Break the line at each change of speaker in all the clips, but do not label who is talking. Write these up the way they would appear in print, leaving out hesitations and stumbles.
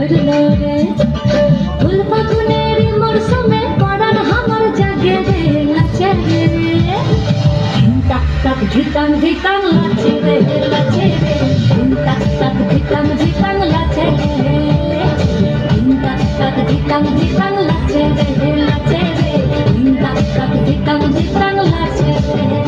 ধরলো রে ফুল ফাগুনের মরশুমে পরাণ আমার জাগে রে নাচে রে টাক টাক ধিতাং ধিতাং নাচে রে নাচে রে টাক টাক ধিতাং ধিতাং নাচে রে টাক টাক ধিতাং ধিতাং নাচে রে নাচে রে টাক টাক ধিতাং ধিতাং নাচে রে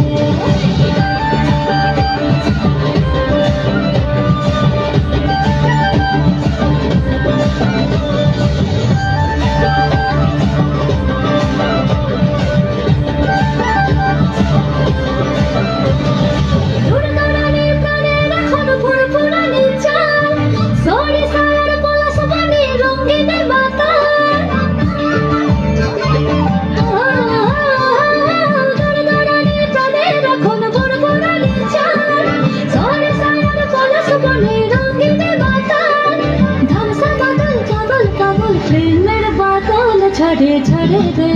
झड़े झड़े रे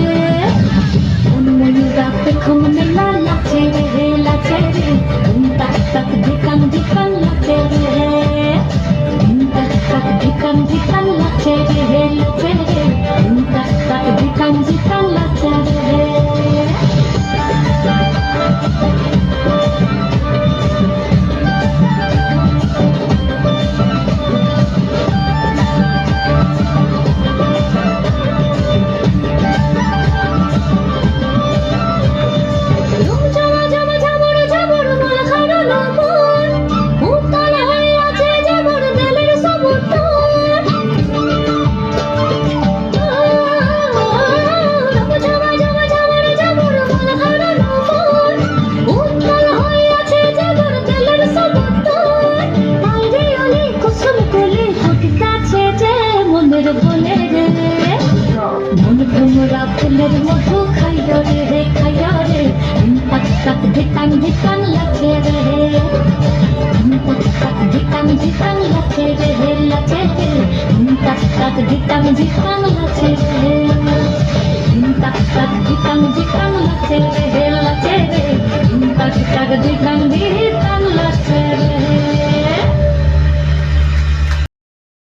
उनमें रात खमने ना लाचे रे लाचे रे तक तक धिकन धिकन लाचे रे तक तक धिकन धिकन लाचे रे लाचे रे तक तक धिकन धिकन लाचे रे বলে রে মন ভোমরা ফুলের মধু খাইয় রে খাইয় রে টাক টাক ধিকাং ধিকাং লাচে রে টাক টাক ধিকাং ধিকাং লাচে রে লাচে রে টাক টাক ধিকাং ধিকাং লাচে রে টাক টাক ধিকাং ধিকাং লাচে রে লাচে রে টাক টাক ধিকাং ধিকাং